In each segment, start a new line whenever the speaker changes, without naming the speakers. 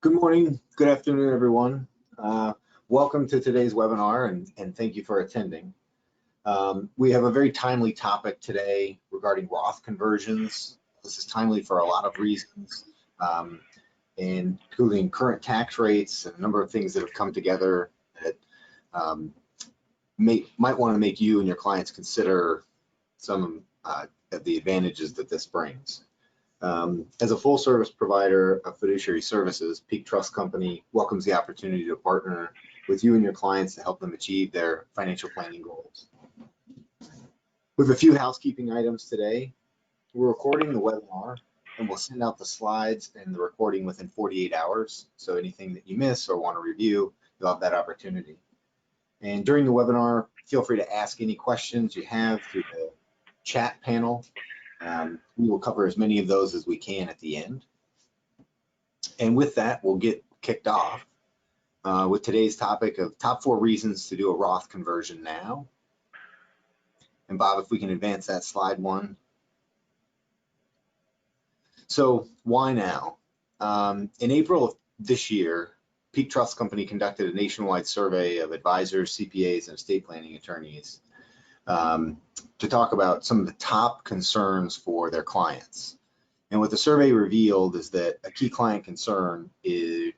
Good morning, good afternoon, everyone. Welcome to today's webinar, and thank you for attending. We have a very timely topic today regarding Roth conversions. This is timely for a lot of reasons, including current tax rates and a number of things that have come together that might want to make you and your clients consider some of the advantages that this brings. As a full service provider of fiduciary services, Peak Trust Company welcomes the opportunity to partner with you and your clients to help them achieve their financial planning goals. We have a few housekeeping items today. We're recording the webinar and we'll send out the slides and the recording within 48 hours. So anything that you miss or want to review, you'll have that opportunity. And during the webinar, feel free to ask any questions you have through the chat panel. We will cover as many of those as we can at the end. And with that, we'll get kicked off with today's topic of top 4 reasons to do a Roth conversion now. And Bob, if we can advance that slide 1. So why now? In April of this year, Peak Trust Company conducted a nationwide survey of advisors, CPAs, and estate planning attorneys to talk about some of the top concerns for their clients. And what the survey revealed is that a key client concern can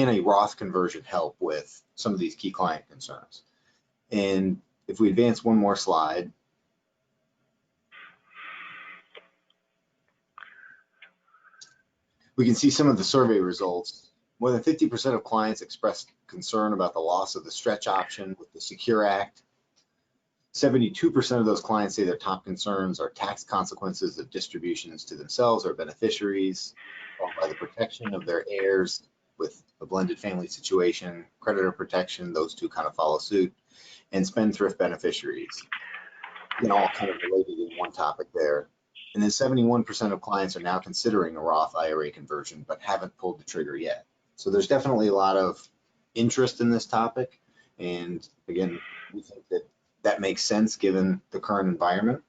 a Roth conversion help with some of these key client concerns? And if we advance one more slide. We can see some of the survey results. More than 50% of clients expressed concern about the loss of the stretch option with the Secure Act. 72% of those clients say their top concerns are tax consequences of distributions to themselves or beneficiaries, followed by the protection of their heirs with a blended family situation, creditor protection, those two kind of follow suit, and spendthrift beneficiaries. All kind of related in one topic there. And then 71% of clients are now considering a Roth IRA conversion, but haven't pulled the trigger yet. So there's definitely a lot of interest in this topic. And again, we think that that makes sense given the current environment.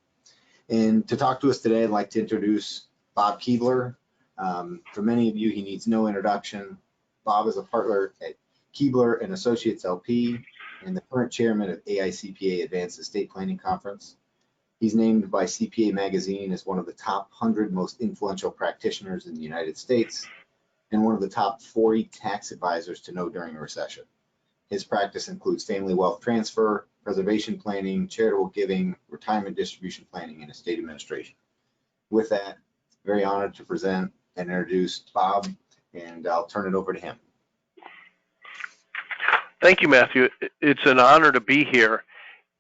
And to talk to us today, I'd like to introduce Bob Keebler. For many of you, he needs no introduction. Bob is a partner at Keebler and Associates LP and the current chairman of AICPA Advanced Estate Planning Conference. He's named by CPA Magazine as one of the top 100 most influential practitioners in the United States and one of the top 40 tax advisors to know during a recession. His practice includes family wealth transfer, preservation planning, charitable giving, retirement distribution planning, and estate administration. With that, very honored to present and introduce Bob, and I'll turn it over to him.
Thank you, Matthew. It's an honor to be here,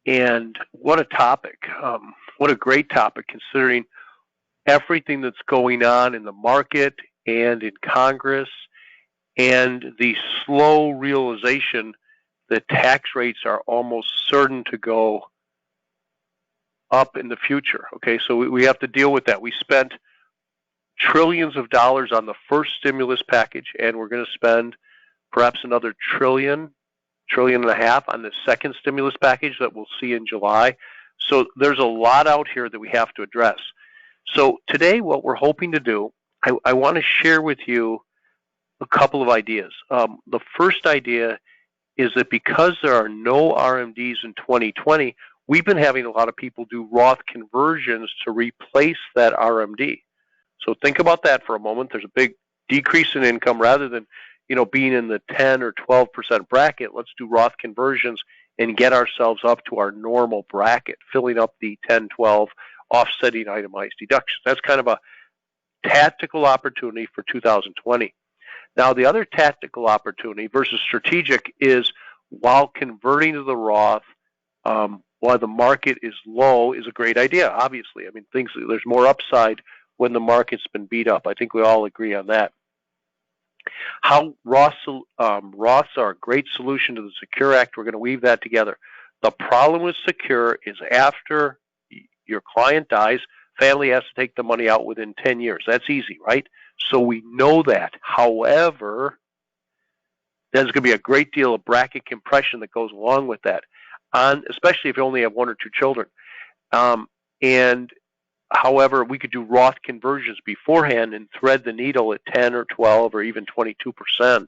and what a topic. What a great topic considering everything that's going on in the market and in Congress, and the slow realization that tax rates are almost certain to go up in the future. Okay, so we have to deal with that. We spent trillions of dollars on the first stimulus package, and we're going to spend perhaps another trillion and a half on the second stimulus package that we'll see in July. So there's a lot out here that we have to address. So today what we're hoping to do, I want to share with you a couple of ideas. The first idea is that because there are no RMDs in 2020, we've been having a lot of people do Roth conversions to replace that RMD. So think about that for a moment. There's a big decrease in income rather than being in the 10 or 12% bracket. Let's do Roth conversions and get ourselves up to our normal bracket, filling up the 10, 12 offsetting itemized deductions. That's kind of a tactical opportunity for 2020. Now, the other tactical opportunity versus strategic is while converting to the Roth, while the market is low, is a great idea, obviously. I mean, there's more upside when the market's been beat up. I think we all agree on that. How Roths are a great solution to the Secure Act. We're going to weave that together. The problem with Secure is after your client dies, family has to take the money out within 10 years. That's easy, right? So we know that. However, there's going to be a great deal of bracket compression that goes along with that, especially if you only have 1 or 2 children. And However, we could do Roth conversions beforehand and thread the needle at 10 or 12 or even 22%,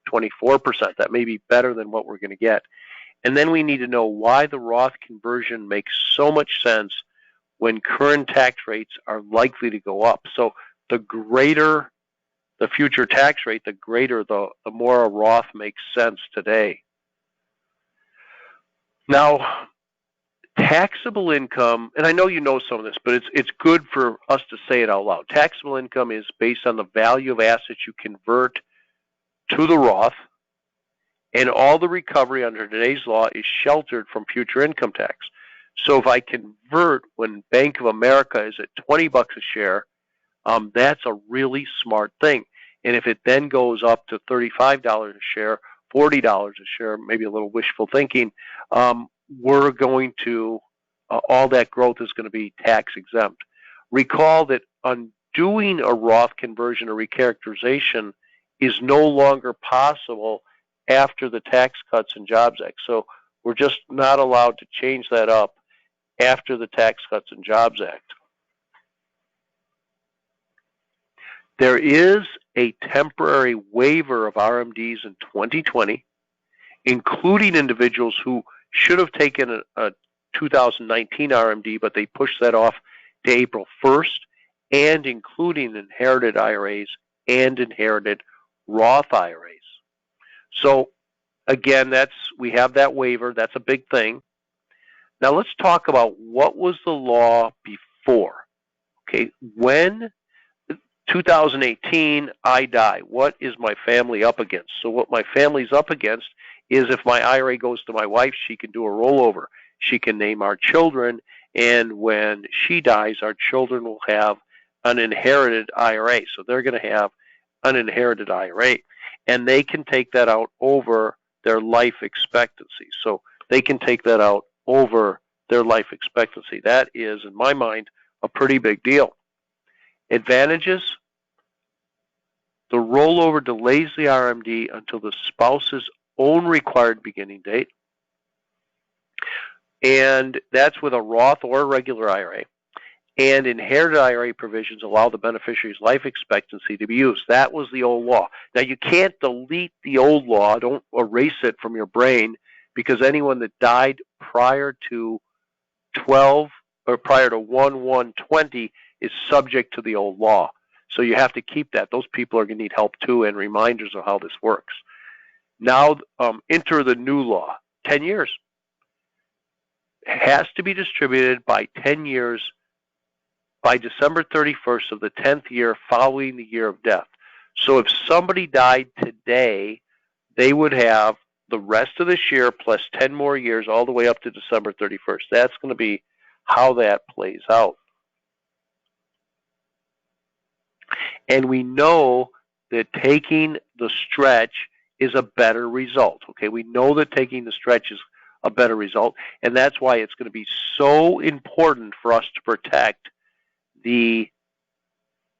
24%. That may be better than what we're going to get. And then we need to know why the Roth conversion makes so much sense when current tax rates are likely to go up. So the greater the future tax rate, the greater the more a Roth makes sense today. Now, taxable income, and I know you know some of this, but it's good for us to say it out loud. Taxable income is based on the value of assets you convert to the Roth, and all the recovery under today's law is sheltered from future income tax. So if I convert when Bank of America is at $20 a share, that's a really smart thing. And if it then goes up to $35 a share, $40 a share, maybe a little wishful thinking, we're going to, all that growth is going to be tax exempt. Recall that undoing a Roth conversion or recharacterization is no longer possible after the Tax Cuts and Jobs Act. So we're just not allowed to change that up after the Tax Cuts and Jobs Act. There is a temporary waiver of RMDs in 2020, including individuals who should have taken a 2019 RMD, but they pushed that off to April 1st, and including inherited IRAs and inherited Roth IRAs. So again, we have that waiver. That's a big thing. Now let's talk about what was the law before. Okay, when 2018, I die. What is my family up against? So what my family's up against is if my IRA goes to my wife, she can do a rollover. She can name our children, and when she dies, our children will have an inherited IRA. So they're going to have an inherited IRA, and they can take that out over their life expectancy. So they can take that out over their life expectancy. That is, in my mind, a pretty big deal. Advantages: the rollover delays the RMD until the spouse's own required beginning date, and that's with a Roth or a regular IRA. And inherited IRA provisions allow the beneficiary's life expectancy to be used. That was the old law. Now, you can't delete the old law. Don't erase it from your brain, because anyone that died prior to 1/1/20 is subject to the old law. So you have to keep that. Those people are going to need help too, and reminders of how this works. Now enter the new law. 10 years. It has to be distributed by 10 years by December 31st of the 10th year following the year of death. So if somebody died today, they would have the rest of this year plus 10 more years all the way up to December 31st. That's going to be how that plays out. And we know that taking the stretch is a better result. Okay, we know that taking the stretch is a better result, and that's why it's going to be so important for us to protect the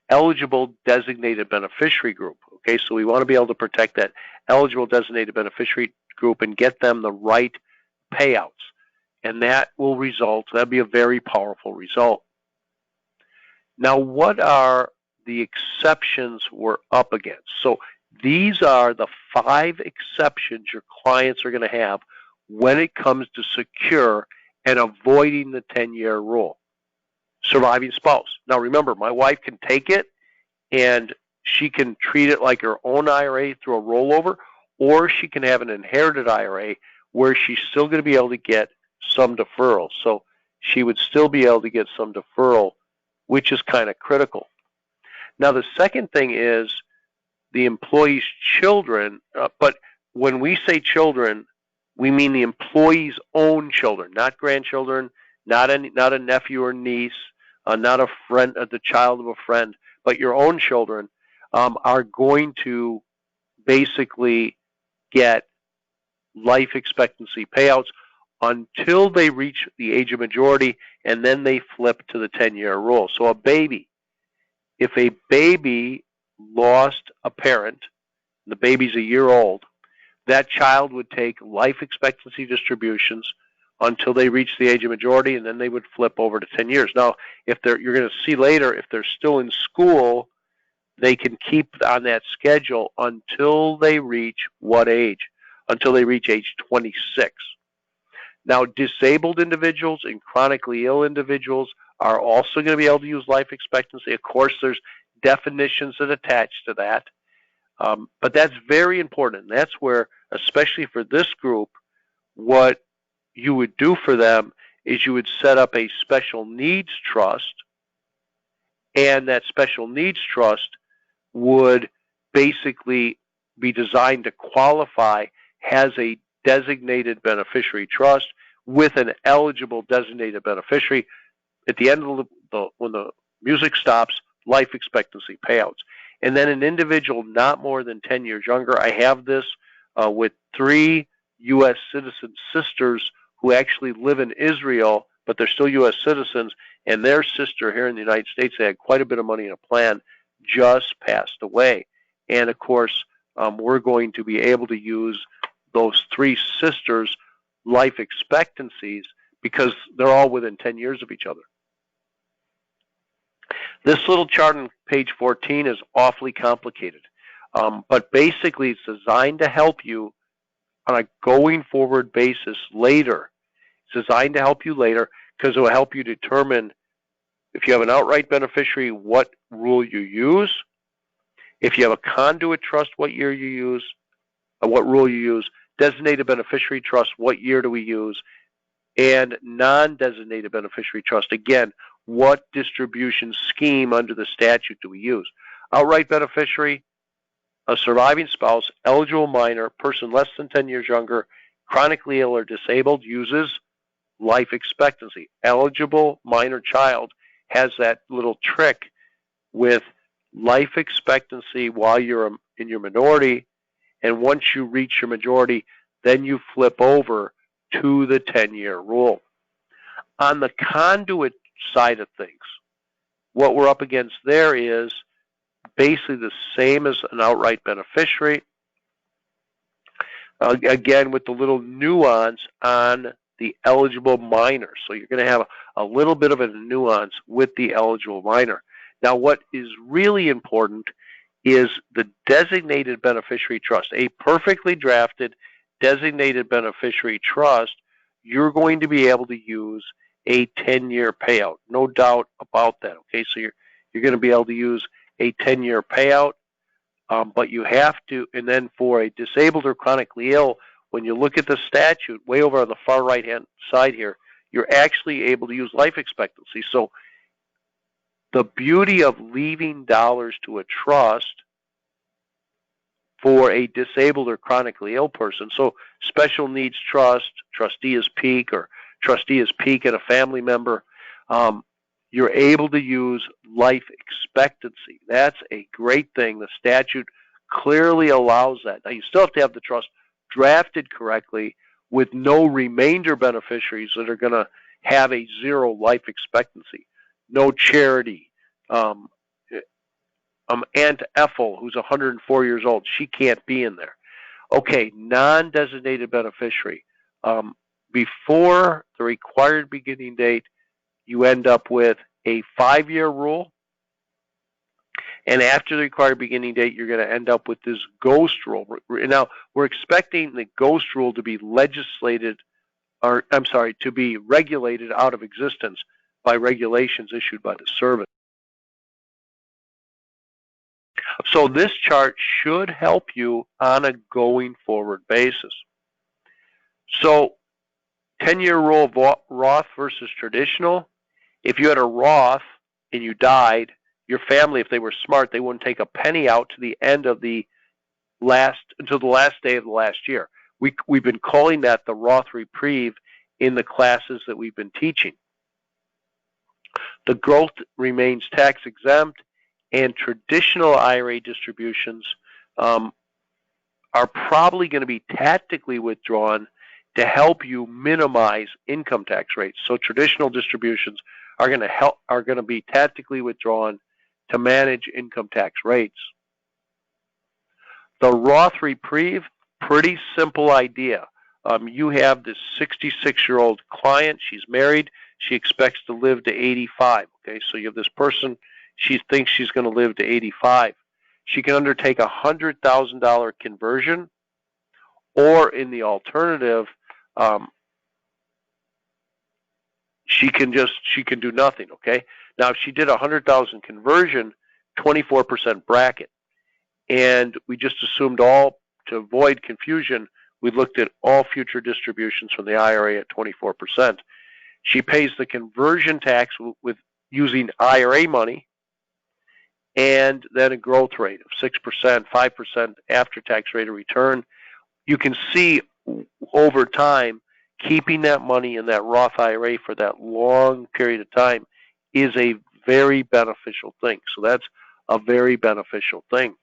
eligible designated beneficiary group. Okay, so we want to be able to protect that eligible designated beneficiary group and get them the right payouts. And that will result, that'll be a very powerful result. Now, what are the exceptions we're up against? So these are the 5 exceptions your clients are going to have when it comes to secure and avoiding the 10-year rule. Surviving spouse. Now remember, my wife can take it and she can treat it like her own IRA through a rollover, or she can have an inherited IRA where she's still going to be able to get some deferral. So she would still be able to get some deferral, which is kind of critical. Now the second thing is the employee's children, but when we say children, we mean the employee's own children, not grandchildren, not a nephew or niece, not a friend, the child of a friend, but your own children are going to basically get life expectancy payouts until they reach the age of majority, and then they flip to the 10-year rule. So a baby, if a baby lost a parent, the baby's a year old, that child would take life expectancy distributions until they reach the age of majority, and then they would flip over to 10 years. Now, if you're going to see later, if they're still in school, they can keep on that schedule until they reach what age? Until they reach age 26. Now, disabled individuals and chronically ill individuals are also going to be able to use life expectancy. Of course, there's definitions that attach to that. But that's very important. And that's where, especially for this group, what you would do for them is you would set up a special needs trust, and that special needs trust would basically be designed to qualify as a designated beneficiary trust with an eligible designated beneficiary. At the end of when the music stops, life expectancy payouts. And then an individual not more than 10 years younger. I have this with 3 U.S. citizen sisters who actually live in Israel, but they're still U.S. citizens, and their sister here in the United States, they had quite a bit of money in a plan, just passed away. And of course, we're going to be able to use those 3 sisters' life expectancies because they're all within 10 years of each other. This little chart on page 14 is awfully complicated, but basically it's designed to help you on a going forward basis later. It's designed to help you later because it will help you determine if you have an outright beneficiary, what rule you use. If you have a conduit trust, what year you use, what rule you use. Designated beneficiary trust, what year do we use? And non-designated beneficiary trust, again, what distribution scheme under the statute do we use? Outright beneficiary, a surviving spouse, eligible minor, person less than 10 years younger, chronically ill or disabled, uses life expectancy. Eligible minor child has that little trick with life expectancy while you're in your minority, and once you reach your majority, then you flip over to the 10-year rule. On the conduit side of things, what we're up against there is basically the same as an outright beneficiary, again with the little nuance on the eligible minor. So you're going to have a little bit of a nuance with the eligible minor. Now, what is really important is the designated beneficiary trust, a perfectly drafted designated beneficiary trust. You're going to be able to use a 10-year payout, no doubt about that. Okay, so you're going to be able to use a 10-year payout, but you have to. And then for a disabled or chronically ill, when you look at the statute, way over on the far right-hand side here, you're actually able to use life expectancy. So the beauty of leaving dollars to a trust for a disabled or chronically ill person. So special needs trust, trustee is peak, or trustee is peak and a family member. You're able to use life expectancy. That's a great thing. The statute clearly allows that. Now, you still have to have the trust drafted correctly with no remainder beneficiaries that are going to have a 0 life expectancy. No charity. Aunt Ethel, who's 104 years old, she can't be in there. Okay, non-designated beneficiary. Before the required beginning date, you end up with a 5-year rule. And after the required beginning date, you're going to end up with this ghost rule. Now, we're expecting the ghost rule to be to be regulated out of existence by regulations issued by the service. So this chart should help you on a going forward basis. So 10-year rule of Roth versus traditional. If you had a Roth and you died, your family, if they were smart, they wouldn't take a penny out to the end of until the last day of the last year. We've been calling that the Roth Reprieve in the classes that we've been teaching. The growth remains tax exempt, and traditional IRA distributions are probably going to be tactically withdrawn to help you minimize income tax rates. So traditional distributions are going to be tactically withdrawn to manage income tax rates. The Roth Reprieve, pretty simple idea. You have this 66-year-old client. She's married. She expects to live to 85. Okay, so you have this person. She thinks she's going to live to 85. She can undertake a $100,000 conversion, or in the alternative, she can do nothing. Okay. Now, if she did a 100,000 conversion, 24% bracket, and we just assumed all to avoid confusion. We looked at all future distributions from the IRA at 24%. She pays the conversion tax with using IRA money, and then a growth rate of 6%, 5% after-tax rate of return. You can see over time, keeping that money in that Roth IRA for that long period of time is a very beneficial thing. So that's a very beneficial thing.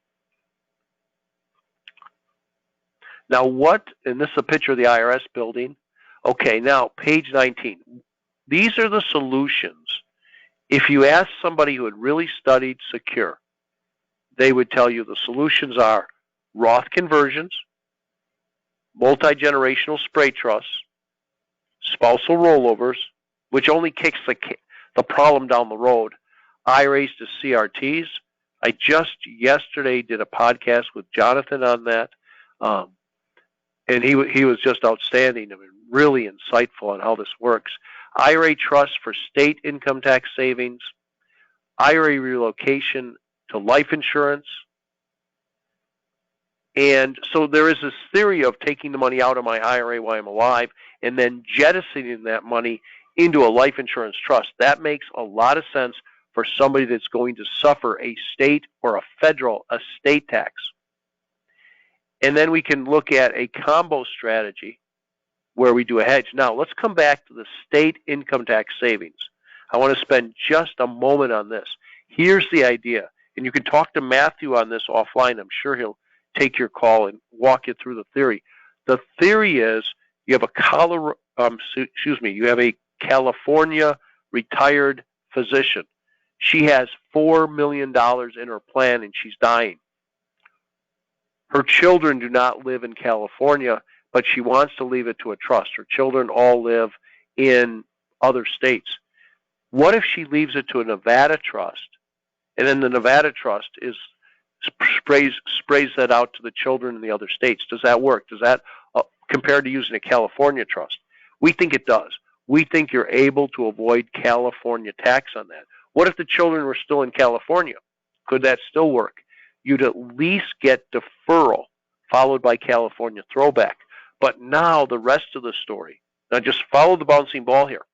Now and this is a picture of the IRS building. Okay, now page 19. These are the solutions. If you ask somebody who had really studied Secure, they would tell you the solutions are Roth conversions, multi-generational spray trusts, spousal rollovers, which only kicks the problem down the road, IRAs to CRTs. I just yesterday did a podcast with Jonathan on that, and he was just outstanding. I mean, really insightful on how this works. IRA trusts for state income tax savings, IRA relocation to life insurance. And so there is this theory of taking the money out of my IRA while I'm alive and then jettisoning that money into a life insurance trust. That makes a lot of sense for somebody that's going to suffer a state or a federal estate tax. And then we can look at a combo strategy where we do a hedge. Now, let's come back to the state income tax savings. I want to spend just a moment on this. Here's the idea, and you can talk to Matthew on this offline. I'm sure he'll take your call and walk you through the theory. The theory is you have a California retired physician. She has $4 million in her plan and she's dying. Her children do not live in California, but she wants to leave it to a trust. Her children all live in other states. What if she leaves it to a Nevada trust, and then the Nevada trust sprays that out to the children in the other states? Does that work? Does that compared to using a California trust? We think it does. We think you're able to avoid California tax on that. What if the children were still in California? Could that still work? You'd at least get deferral followed by California throwback. But now the rest of the story. Now just follow the bouncing ball here.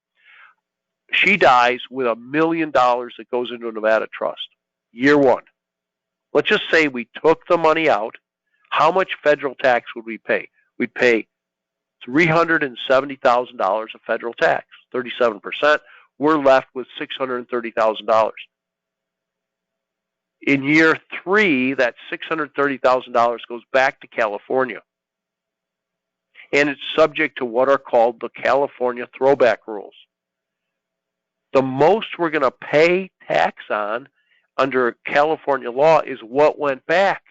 She dies with $1 million that goes into a Nevada trust. Year one. Let's just say we took the money out. How much federal tax would we pay? We'd pay $370,000 of federal tax, 37%. We're left with $630,000. In year three, that $630,000 goes back to California. And it's subject to what are called the California throwback rules. The most we're going to pay tax on under California law is what went back.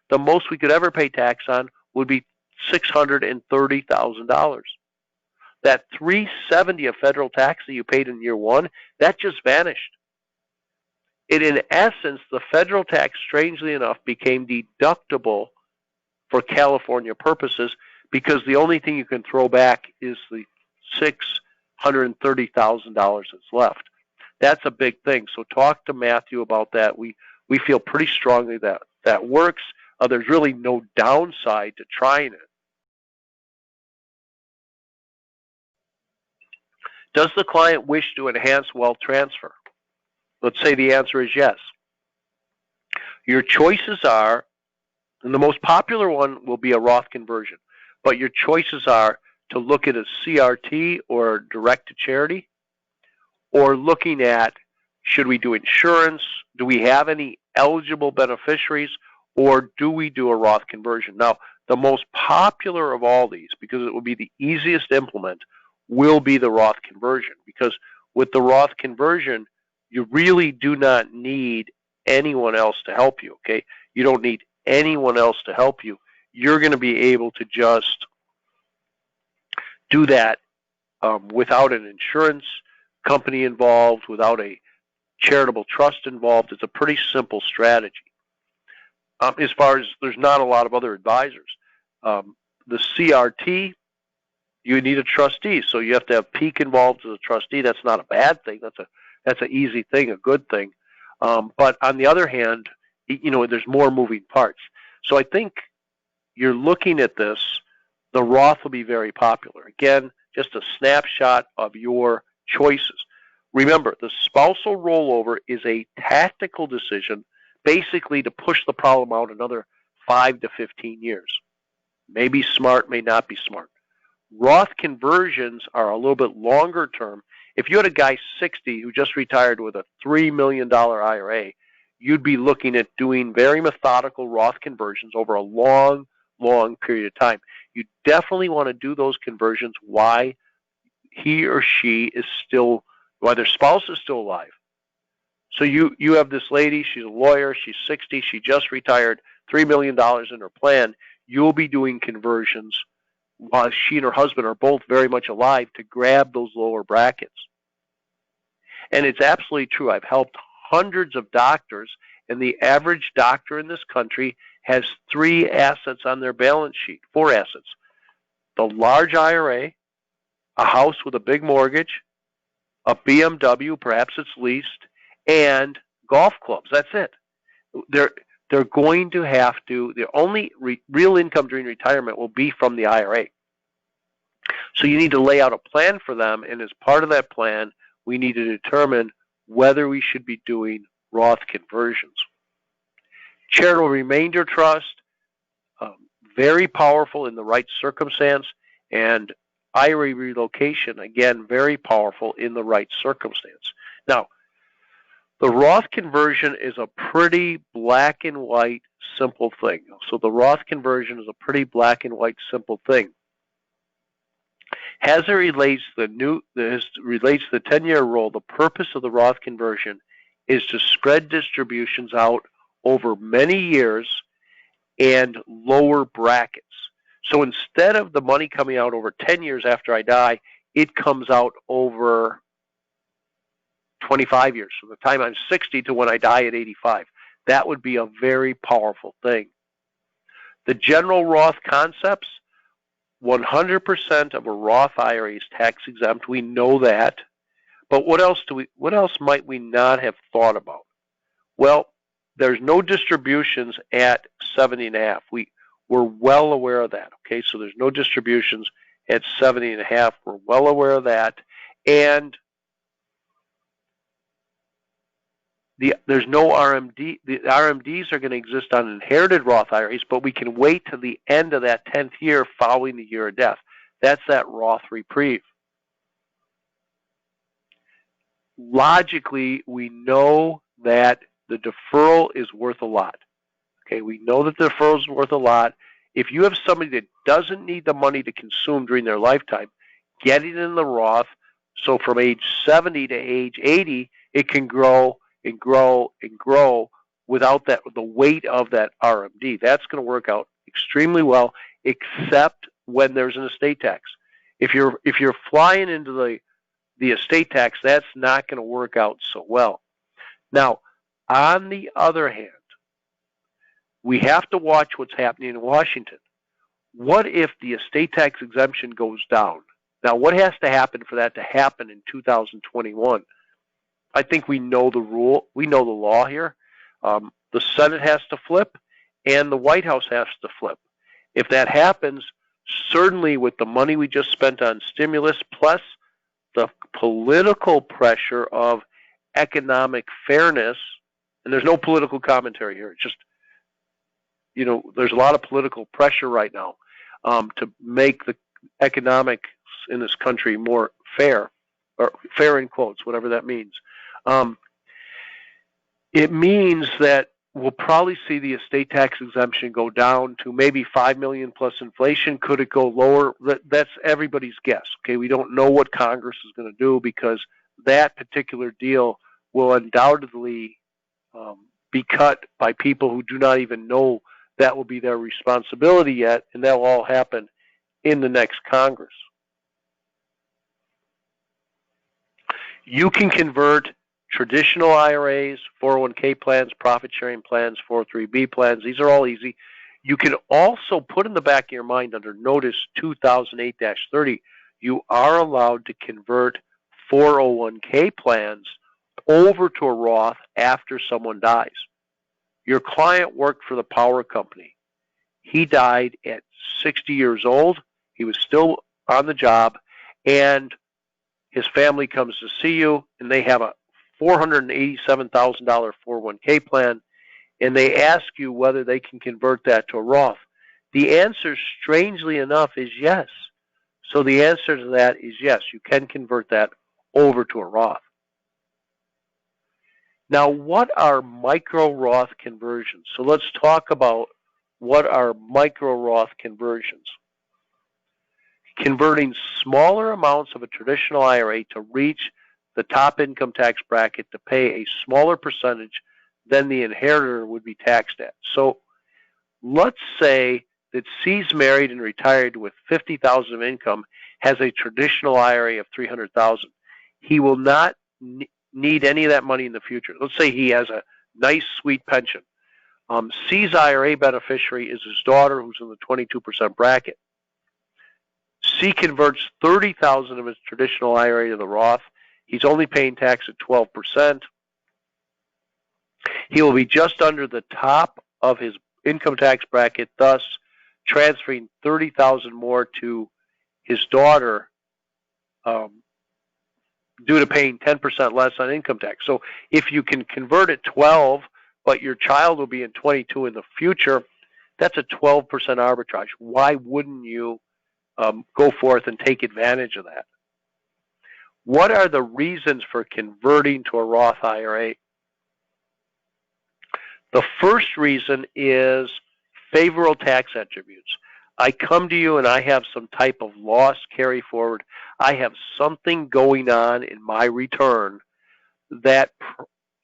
The most we could ever pay tax on would be $630,000. That $370,000 of federal tax that you paid in year one, that just vanished. In essence, the federal tax, strangely enough, became deductible for California purposes because the only thing you can throw back is the $630,000 that's left. That's a big thing. So talk to Matthew about that. We feel pretty strongly that that works. There's really no downside to trying it. Does the client wish to enhance wealth transfer? Let's say the answer is yes. Your choices are, and the most popular one will be a Roth conversion, but your choices are to look at a CRT or direct to charity, or looking at, should we do insurance? Do we have any eligible beneficiaries? Or do we do a Roth conversion? Now, the most popular of all these, because it will be the easiest to implement, will be the Roth conversion. Because with the Roth conversion, you really do not need anyone else to help you, okay? You don't need anyone else to help you. You're going to be able to just do that without an insurance company involved, without a charitable trust involved. It's a pretty simple strategy. As far as there's not a lot of other advisors. The CRT, you need a trustee, so you have to have Peak involved as a trustee. That's not a bad thing. That's an easy thing, a good thing. But on the other hand, there's more moving parts. So I think you're looking at this, the Roth will be very popular. Again, just a snapshot of your choices. Remember, the spousal rollover is a tactical decision, basically to push the problem out another 5 to 15 years. May be smart, may not be smart. Roth conversions are a little bit longer term. If you had a guy 60 who just retired with a $3 million IRA, you'd be looking at doing very methodical Roth conversions over a long, long period of time. You definitely want to do those conversions while he or she is still, while their spouse is still alive. So you have this lady, she's a lawyer, she's 60, she just retired, $3 million in her plan. You'll be doing conversions while she and her husband are both very much alive to grab those lower brackets. And it's absolutely true. I've helped hundreds of doctors, and the average doctor in this country has 3 assets on their balance sheet, 4 assets. The large IRA, a house with a big mortgage, a BMW, perhaps it's leased, and golf clubs. That's it. They're going to have to, the only real income during retirement will be from the IRA. So you need to lay out a plan for them, and as part of that plan, we need to determine whether we should be doing Roth conversions. Charitable remainder trust, very powerful in the right circumstance, and IRA relocation, again, very powerful in the right circumstance. Now, the Roth conversion is a pretty black and white, simple thing. So the Roth conversion is a pretty black and white, simple thing. As it relates to the 10-year rule, the purpose of the Roth conversion is to spread distributions out over many years and lower brackets. So instead of the money coming out over 10 years after I die, it comes out over 25 years, from the time I'm 60 to when I die at 85. That would be a very powerful thing. The general Roth concepts, 100% of a Roth IRA is tax exempt. We know that. But what else might we not have thought about? Well, there's no distributions at 70.5. We're well aware of that. Okay, so there's no distributions at 70.5. We're well aware of that. And there's no RMD. The RMDs are going to exist on inherited Roth IRAs, but we can wait till the end of that 10th year following the year of death. That's that Roth Reprieve. Logically, we know that the deferral is worth a lot. Okay, we know that the deferral is worth a lot. If you have somebody that doesn't need the money to consume during their lifetime, get it in the Roth. So from age 70 to age 80, it can grow and grow and grow without the weight of that RMD. That's going to work out extremely well, except when there's an estate tax. If you're flying into the estate tax, that's not going to work out so well. Now, on the other hand, we have to watch what's happening in Washington. What if the estate tax exemption goes down? Now, what has to happen for that to happen in 2021? I think we know the rule. We know the law here. The Senate has to flip, and the White House has to flip. If that happens, certainly with the money we just spent on stimulus, plus the political pressure of economic fairness, and there's no political commentary here. It's just, there's a lot of political pressure right now to make the economics in this country more fair, or fair in quotes, whatever that means. It means that we'll probably see the estate tax exemption go down to maybe 5 million plus inflation. Could it go lower? That's everybody's guess. Okay, we don't know what Congress is going to do, because that particular deal will undoubtedly be cut by people who do not even know that will be their responsibility yet, and that will all happen in the next Congress. You can convert traditional IRAs, 401k plans, profit sharing plans, 403b plans. These are all easy. You can also put in the back of your mind under Notice 2008-30, you are allowed to convert 401k plans over to a Roth after someone dies. Your client worked for the power company. He died at 60 years old. He was still on the job, and his family comes to see you, and they have a $487,000 401k plan, and they ask you whether they can convert that to a Roth. The answer, strangely enough, is yes. So the answer to that is yes, you can convert that over to a Roth. Now, what are micro Roth conversions? So let's talk about what are micro Roth conversions. Converting smaller amounts of a traditional IRA to reach the top income tax bracket to pay a smaller percentage than the inheritor would be taxed at. So let's say that C's married and retired with $50,000 of income, has a traditional IRA of $300,000. He will not need any of that money in the future. Let's say he has a nice, sweet pension. C's IRA beneficiary is his daughter, who's in the 22% bracket. C converts $30,000 of his traditional IRA to the Roth. He's only paying tax at 12%. He will be just under the top of his income tax bracket, thus transferring $30,000 more to his daughter due to paying 10% less on income tax. So if you can convert at 12, but your child will be in 22 in the future, that's a 12% arbitrage. Why wouldn't you go forth and take advantage of that? What are the reasons for converting to a Roth IRA? The first reason is favorable tax attributes. I come to you and I have some type of loss carry forward. I have something going on in my return that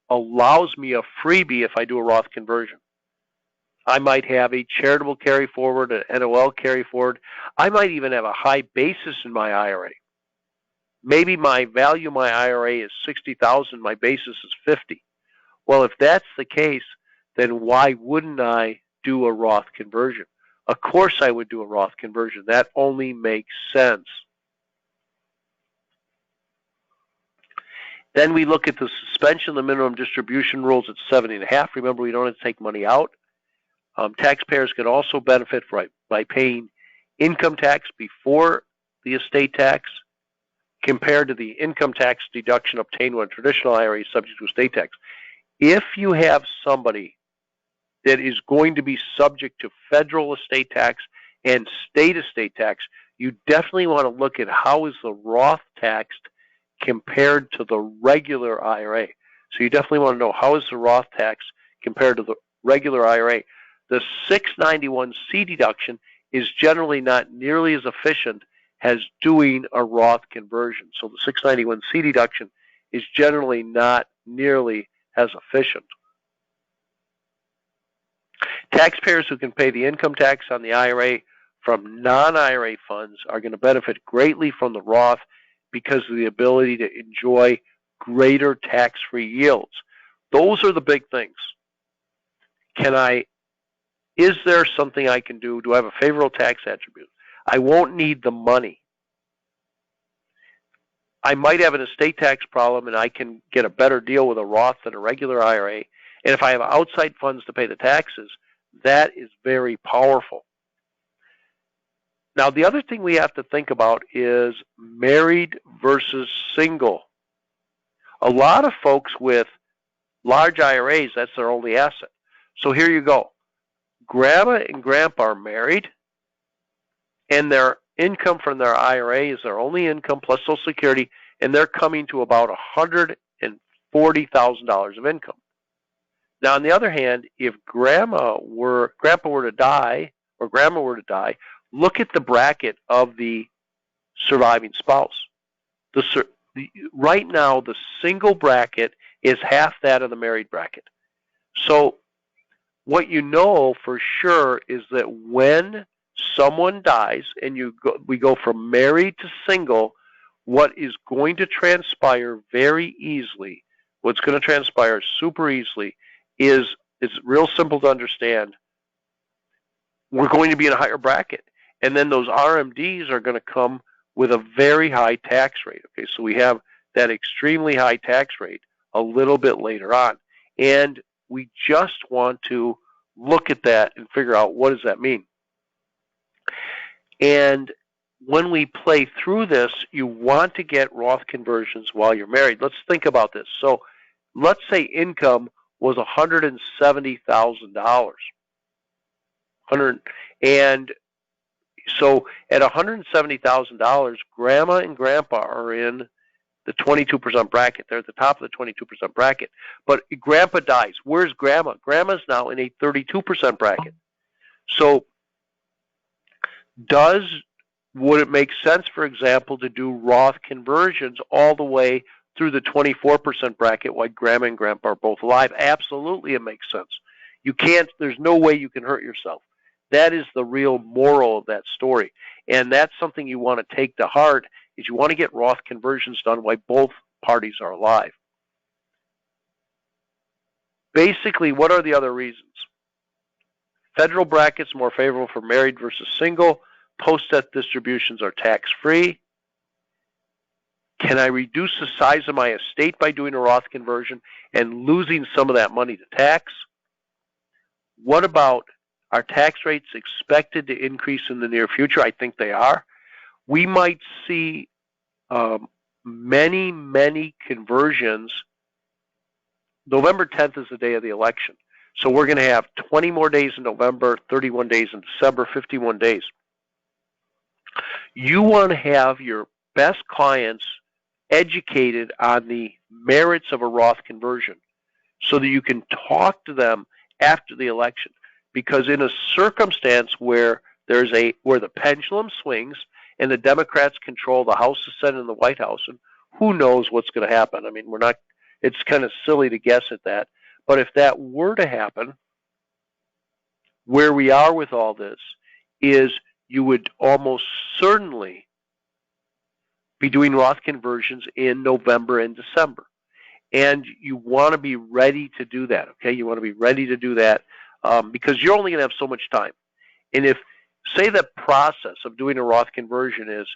allows me a freebie if I do a Roth conversion. I might have a charitable carry forward, an NOL carry forward. I might even have a high basis in my IRA. Maybe my value of my IRA is $60,000, my basis is $50,000. Well, if that's the case, then why wouldn't I do a Roth conversion? Of course I would do a Roth conversion. That only makes sense. Then we look at the suspension of the minimum distribution rules at 70.5. Remember, we don't have to take money out. Taxpayers can also benefit by paying income tax before the estate tax compared to the income tax deduction obtained when a traditional IRA is subject to estate tax. If you have somebody that is going to be subject to federal estate tax and state estate tax, you definitely want to look at how is the Roth taxed compared to the regular IRA. So you definitely want to know how is the Roth tax compared to the regular IRA. The 691C deduction is generally not nearly as efficient as doing a Roth conversion. So the 691C deduction is generally not nearly as efficient. Taxpayers who can pay the income tax on the IRA from non-IRA funds are going to benefit greatly from the Roth because of the ability to enjoy greater tax-free yields. Those are the big things. Is there something I can do? Do I have a favorable tax attribute? I won't need the money. I might have an estate tax problem and I can get a better deal with a Roth than a regular IRA. And if I have outside funds to pay the taxes, that is very powerful. Now, the other thing we have to think about is married versus single. A lot of folks with large IRAs, that's their only asset. So here you go. Grandma and grandpa are married, and their income from their IRA is their only income plus Social Security, and they're coming to about $140,000 of income. Now, on the other hand, if grandpa were to die, or grandma were to die, look at the bracket of the surviving spouse. Right now, the single bracket is half that of the married bracket. So what you know for sure is that when someone dies and we go from married to single, what is going to transpire very easily, what's going to transpire super easily is, it's real simple to understand. We're going to be in a higher bracket. And then those RMDs are going to come with a very high tax rate. Okay, so we have that extremely high tax rate a little bit later on. And we just want to look at that and figure out, what does that mean? And when we play through this, you want to get Roth conversions while you're married. Let's think about this. So let's say income was $170,000. And so at $170,000, grandma and grandpa are in the 22% bracket. They're at the top of the 22% bracket. But grandpa dies. Where's grandma? Grandma's now in a 32% bracket. So would it make sense, for example, to do Roth conversions all the way through the 24% bracket while grandma and grandpa are both alive? Absolutely, it makes sense. You can't, there's no way you can hurt yourself. That is the real moral of that story. And that's something you want to take to heart, is you want to get Roth conversions done while both parties are alive. Basically, what are the other reasons? Federal brackets more favorable for married versus single. Post-death distributions are tax-free. Can I reduce the size of my estate by doing a Roth conversion and losing some of that money to tax? What about, are tax rates expected to increase in the near future? I think they are. We might see many conversions. November 10th is the day of the election. So we're going to have 20 more days in November, 31 days in December, 51 days. You want to have your best clients educated on the merits of a Roth conversion so that you can talk to them after the election. Because in a circumstance where where the pendulum swings and the Democrats control the House, the Senate, and the White House, and who knows what's going to happen. I mean, it's kind of silly to guess at that. But if that were to happen, where we are with all this is you would almost certainly be doing Roth conversions in November and December. And you want to be ready to do that, okay? You want to be ready to do that because you're only going to have so much time. And if, say, the process of doing a Roth conversion is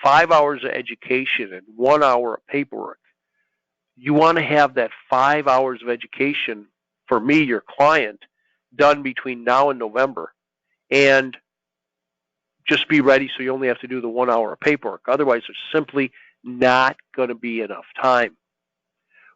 5 hours of education and 1 hour of paperwork, you want to have that 5 hours of education, for me, your client, done between now and November. And just be ready so you only have to do the 1 hour of paperwork. Otherwise, there's simply not going to be enough time.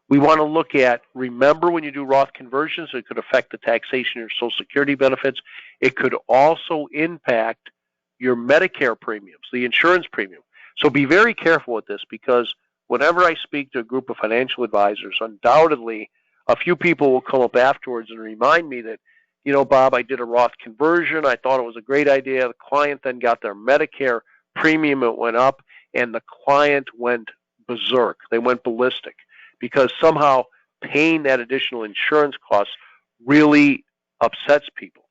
We want to look at, remember when you do Roth conversions, it could affect the taxation of your Social Security benefits. It could also impact your Medicare premiums, the insurance premium. So be very careful with this, because whenever I speak to a group of financial advisors, undoubtedly a few people will come up afterwards and remind me that, you know, Bob, I did a Roth conversion. I thought it was a great idea. The client then got their Medicare premium. It went up, and the client went berserk. They went ballistic because somehow paying that additional insurance cost really upsets people.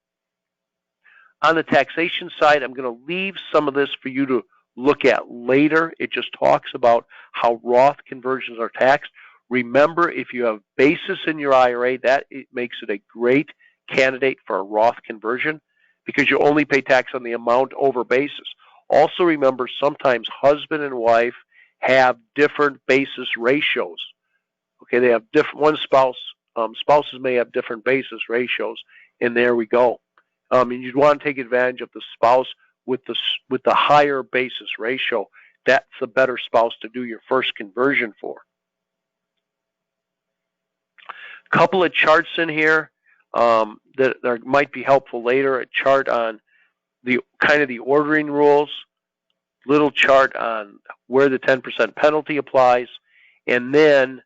On the taxation side, I'm going to leave some of this for you to look at later. It just talks about how Roth conversions are taxed. Remember, if you have basis in your IRA, it makes it a great candidate for a Roth conversion because you only pay tax on the amount over basis. Also remember, sometimes husband and wife have different basis ratios. Okay, they have different, spouses may have different basis ratios, and there we go. And you'd want to take advantage of the spouse with the higher basis ratio. That's the better spouse to do your first conversion for. A couple of charts in here that might be helpful later. A chart on the kind of the ordering rules, little chart on where the 10% penalty applies, and then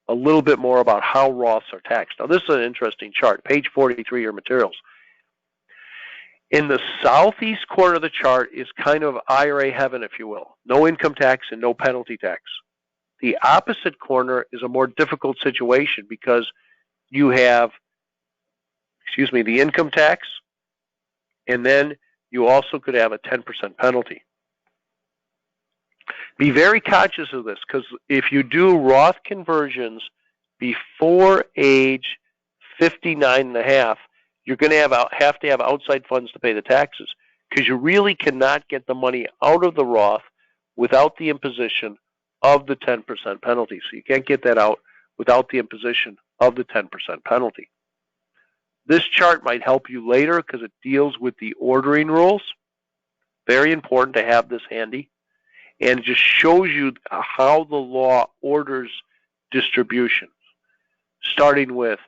a little bit more about how Roths are taxed. Now, this is an interesting chart, page 43 of your materials. In the southeast corner of the chart is kind of IRA heaven, if you will. No income tax and no penalty tax. The opposite corner is a more difficult situation because you have, the income tax, and then you also could have a 10% penalty. Be very conscious of this, because if you do Roth conversions before age 59 and a half, you're going to have to have outside funds to pay the taxes, because you really cannot get the money out of the Roth without the imposition of the 10% penalty. So you can't get that out without the imposition of the 10% penalty. This chart might help you later because it deals with the ordering rules. Very important to have this handy. And it just shows you how the law orders distributions, starting with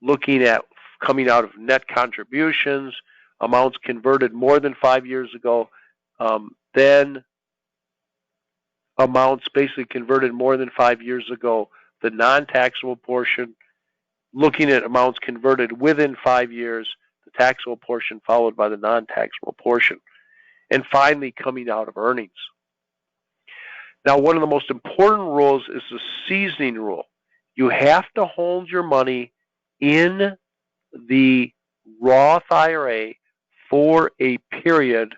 looking at coming out of net contributions, amounts converted more than 5 years ago, then amounts basically converted more than 5 years ago, the non-taxable portion, looking at amounts converted within 5 years, the taxable portion followed by the non-taxable portion, and finally coming out of earnings. Now, one of the most important rules is the seasoning rule. You have to hold your money in the Roth IRA for a period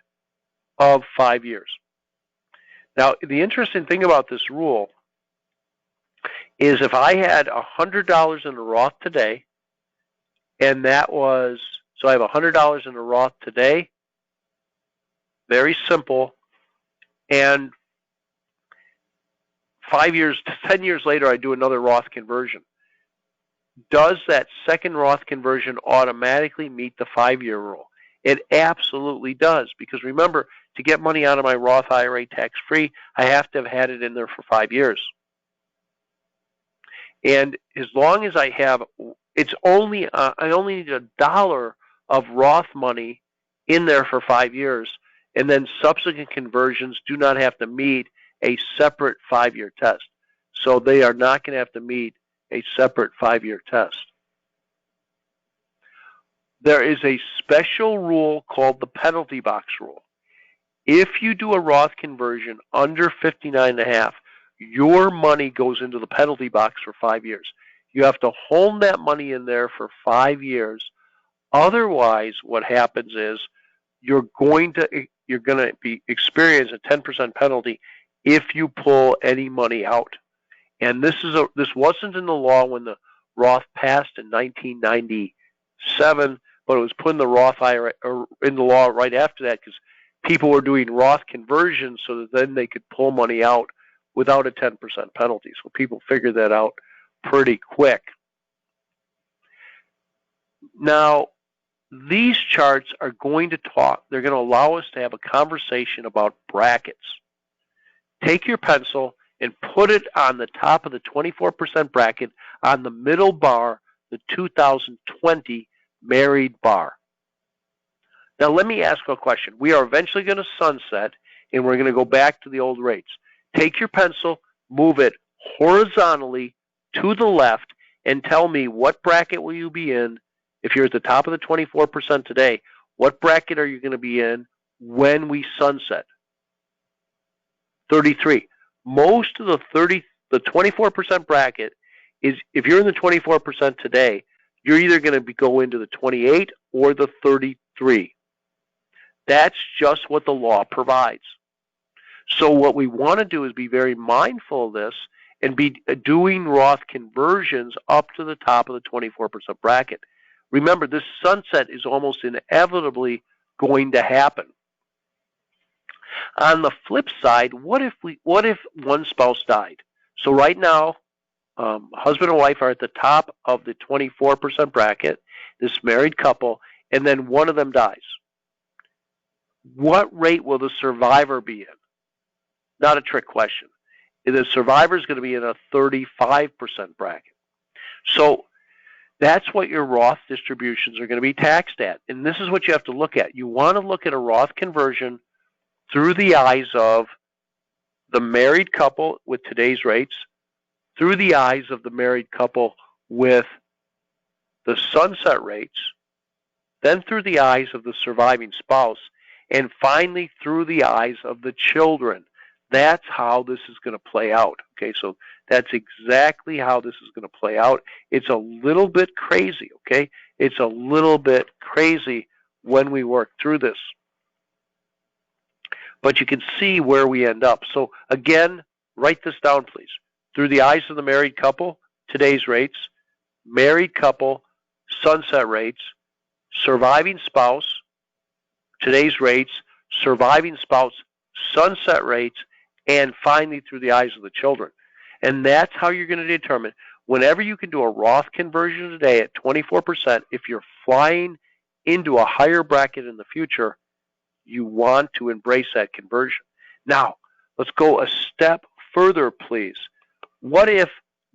of 5 years. Now, the interesting thing about this rule is if I had $100 in a Roth today, and that was, so I have $100 in a Roth today, very simple, and 5 years, 10 years later, I do another Roth conversion. Does that second Roth conversion automatically meet the 5-year rule? It absolutely does, because remember, to get money out of my Roth IRA tax-free, I have to have had it in there for 5 years. And as long as I have, it's only, I only need $1 of Roth money in there for 5 years, and then subsequent conversions do not have to meet a separate 5-year test. So they are not going to have to meet a separate 5-year test. There is a special rule called the penalty box rule. If you do a Roth conversion under 59.5, your money goes into the penalty box for 5 years. You have to hold that money in there for 5 years. Otherwise, what happens is you're going to experience a 10% penalty if you pull any money out. And this wasn't in the law when the Roth passed in 1997, but it was put in the Roth IRA, or in the law right after that, because people were doing Roth conversions so that then they could pull money out without a 10% penalty. So people figured that out pretty quick. Now, these charts are going to talk, they're going to allow us to have a conversation about brackets. Take your pencil and put it on the top of the 24% bracket on the middle bar, the 2020 married bar. Now let me ask a question. We are eventually going to sunset and we're going to go back to the old rates. Take your pencil, move it horizontally to the left, and tell me what bracket will you be in if you're at the top of the 24% today. What bracket are you going to be in when we sunset? 33. Most of the 24% bracket is, if you're in the 24% today, you're either going to go into the 28 or the 33. That's just what the law provides. So what we want to do is be very mindful of this and be doing Roth conversions up to the top of the 24% bracket. Remember, this sunset is almost inevitably going to happen. On the flip side, what if one spouse died? So right now, husband and wife are at the top of the 24% bracket, this married couple, and then one of them dies. What rate will the survivor be in? Not a trick question. The survivor is going to be in a 35% bracket. So that's what your Roth distributions are going to be taxed at. And this is what you have to look at. You want to look at a Roth conversion through the eyes of the married couple with today's rates, through the eyes of the married couple with the sunset rates, then through the eyes of the surviving spouse, and finally through the eyes of the children. That's how this is going to play out. Okay, so that's exactly how this is going to play out. It's a little bit crazy, okay? It's a little bit crazy when we work through this. but you can see where we end up. So again, write this down, please. Through the eyes of the married couple, today's rates, married couple, sunset rates, surviving spouse, today's rates, surviving spouse, sunset rates, and finally through the eyes of the children. And that's how you're going to determine whenever you can do a Roth conversion today at 24%, if you're flying into a higher bracket in the future, you want to embrace that conversion. Now, let's go a step further, please. What if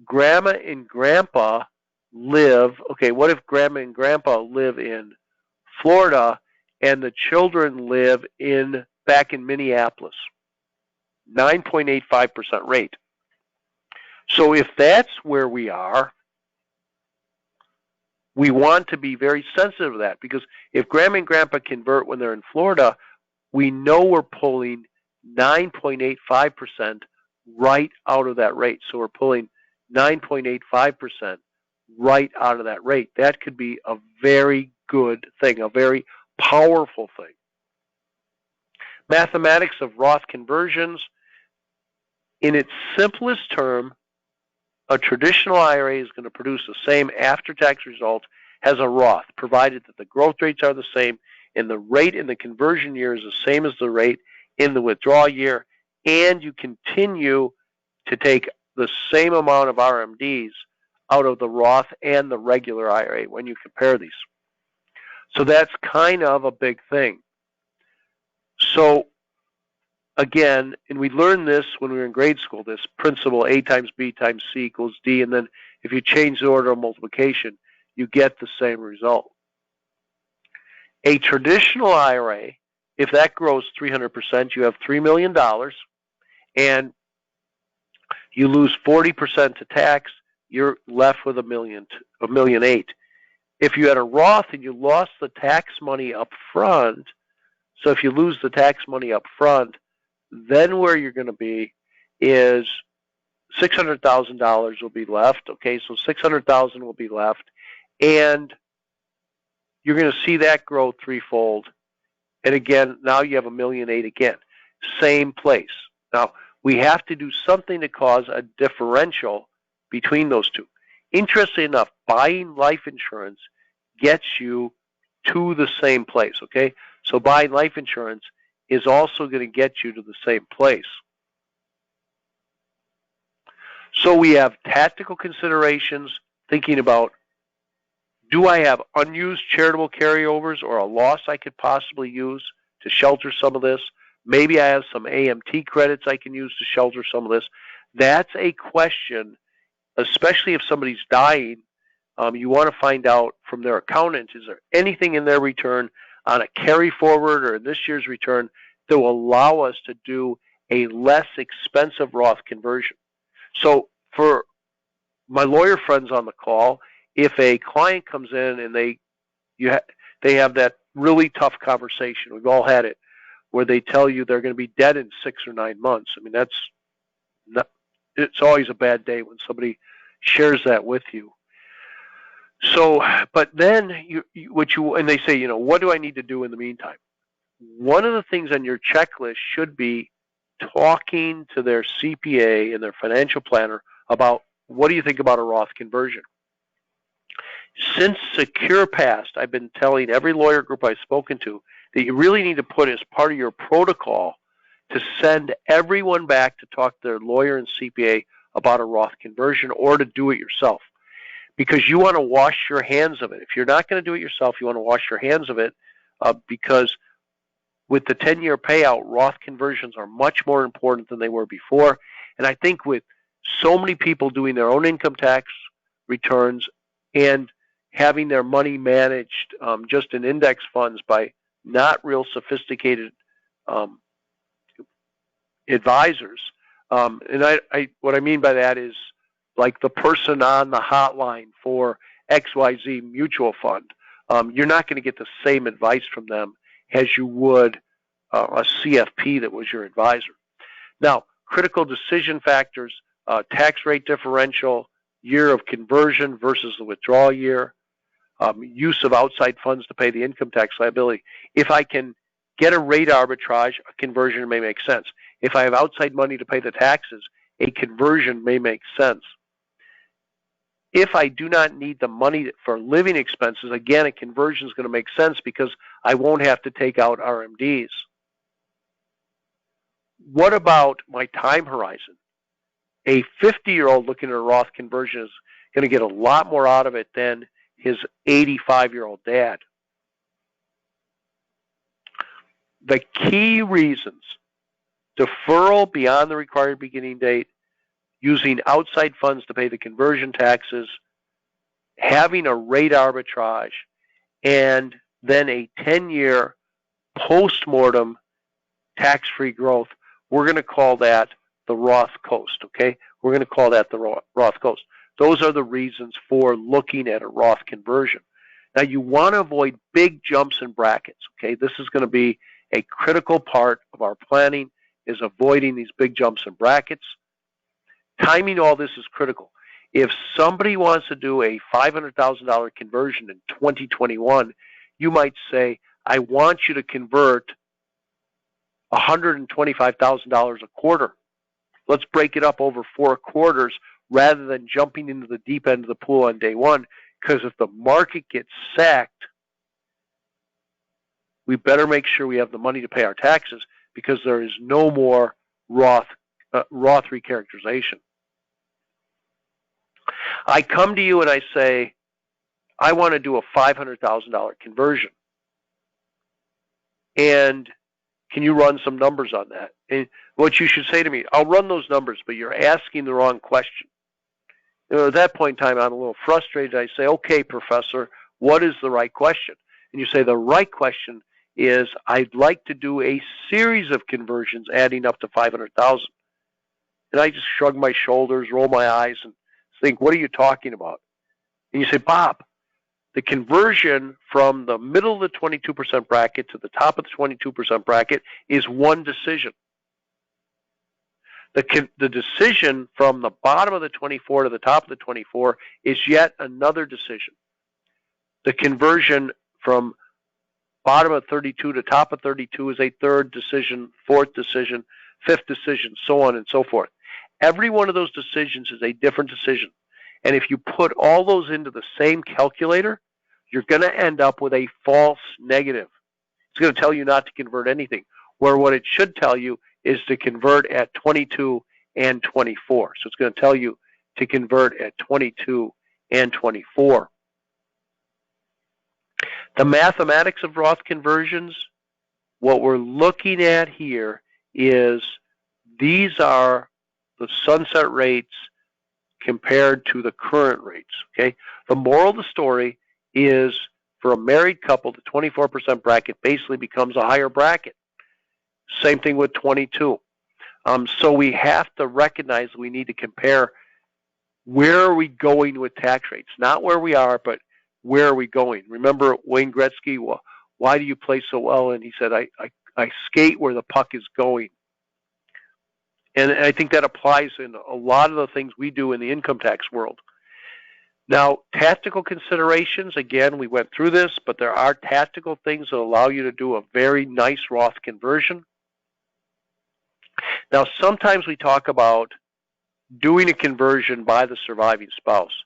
grandma and grandpa what if grandma and grandpa live in Florida and the children live back in Minneapolis? 9.85% rate. So if that's where we are, we want to be very sensitive to that, because if grandma and grandpa convert when they're in Florida, we know we're pulling 9.85% right out of that rate. So we're pulling 9.85% right out of that rate. That could be a very good thing, a very powerful thing. Mathematics of Roth conversions. In its simplest term, a traditional IRA is going to produce the same after-tax result as a Roth, provided that the growth rates are the same and the rate in the conversion year is the same as the rate in the withdrawal year, and you continue to take the same amount of RMDs out of the Roth and the regular IRA when you compare these. So that's kind of a big thing. So again, and we learned this when we were in grade school, this principle A times B times C equals D, and then if you change the order of multiplication, you get the same result. A traditional IRA, if that grows 300%, you have $3 million, and you lose 40% to tax, you're left with $1.8 million. If you had a Roth and you lost the tax money up front, so if you lose the tax money up front, then where you're going to be is $600,000 will be left. Okay, so $600,000 will be left, and you're going to see that grow threefold. And again, now you have $1.8 million again, same place. Now we have to do something to cause a differential between those two. Interestingly enough, buying life insurance gets you to the same place. Okay, so buying life insurance is also going to get you to the same place. So we have tactical considerations, thinking about, do I have unused charitable carryovers or a loss I could possibly use to shelter some of this? Maybe I have some AMT credits I can use to shelter some of this. That's a question, especially if somebody's dying. You want to find out from their accountant, is there anything in their return on a carry forward or in this year's return that will allow us to do a less expensive Roth conversion? So for my lawyer friends on the call, if a client comes in and they have that really tough conversation, we've all had it, where they tell you they're going to be dead in 6 or 9 months. I mean, it's always a bad day when somebody shares that with you. So, but then and they say, what do I need to do in the meantime? One of the things on your checklist should be talking to their CPA and their financial planner about, what do you think about a Roth conversion? Since Secure passed, I've been telling every lawyer group I've spoken to that you really need to put as part of your protocol to send everyone back to talk to their lawyer and CPA about a Roth conversion, or to do it yourself, because you want to wash your hands of it. If you're not going to do it yourself, you want to wash your hands of it, because with the 10-year payout, Roth conversions are much more important than they were before. And I think with so many people doing their own income tax returns and having their money managed just in index funds by not real sophisticated advisors, and what I mean by that is like the person on the hotline for XYZ mutual fund. You're not going to get the same advice from them as you would a CFP that was your advisor. Now, critical decision factors, tax rate differential, year of conversion versus the withdrawal year, use of outside funds to pay the income tax liability. If I can get a rate arbitrage, a conversion may make sense. If I have outside money to pay the taxes, a conversion may make sense. If I do not need the money for living expenses, again, a conversion is going to make sense because I won't have to take out RMDs. What about my time horizon? A 50-year-old looking at a Roth conversion is going to get a lot more out of it than his 85-year-old dad. The key reasons: deferral beyond the required beginning date, using outside funds to pay the conversion taxes, having a rate arbitrage, and then a 10-year post-mortem tax-free growth. We're going to call that the Roth Coast, okay? We're going to call that the Roth Coast. Those are the reasons for looking at a Roth conversion. Now, you want to avoid big jumps in brackets, okay? This is going to be a critical part of our planning, is avoiding these big jumps in brackets. Timing all this is critical. If somebody wants to do a $500,000 conversion in 2021, you might say, I want you to convert $125,000 a quarter. Let's break it up over 4 quarters rather than jumping into the deep end of the pool on day one, because if the market gets sacked, we better make sure we have the money to pay our taxes, because there is no more Roth recharacterization. I come to you and I say, I want to do a $500,000 conversion. And can you run some numbers on that? And what you should say to me, I'll run those numbers, but you're asking the wrong question. At that point in time, I'm a little frustrated. I say, okay, professor, what is the right question? And you say, the right question is, I'd like to do a series of conversions adding up to 500,000. And I just shrug my shoulders, roll my eyes, and think, what are you talking about? And you say, Bob, the conversion from the middle of the 22% bracket to the top of the 22% bracket is one decision. The decision from the bottom of the 24 to the top of the 24 is yet another decision. The conversion from bottom of 32 to top of 32 is a third decision, fourth decision, fifth decision, so on and so forth. Every one of those decisions is a different decision. And if you put all those into the same calculator, you're going to end up with a false negative. It's going to tell you not to convert anything, where what it should tell you is to convert at 22 and 24. So it's going to tell you to convert at 22 and 24. The mathematics of Roth conversions, what we're looking at here is these are the sunset rates compared to the current rates, okay? The moral of the story is, for a married couple, the 24% bracket basically becomes a higher bracket. Same thing with 22. So we have to recognize we need to compare where are we going with tax rates, not where we are, but where are we going. Remember Wayne Gretzky, well, why do you play so well? And he said, I skate where the puck is going. And I think that applies in a lot of the things we do in the income tax world. Now, tactical considerations, again, we went through this, but there are tactical things that allow you to do a very nice Roth conversion. Now, sometimes we talk about doing a conversion by the surviving spouse.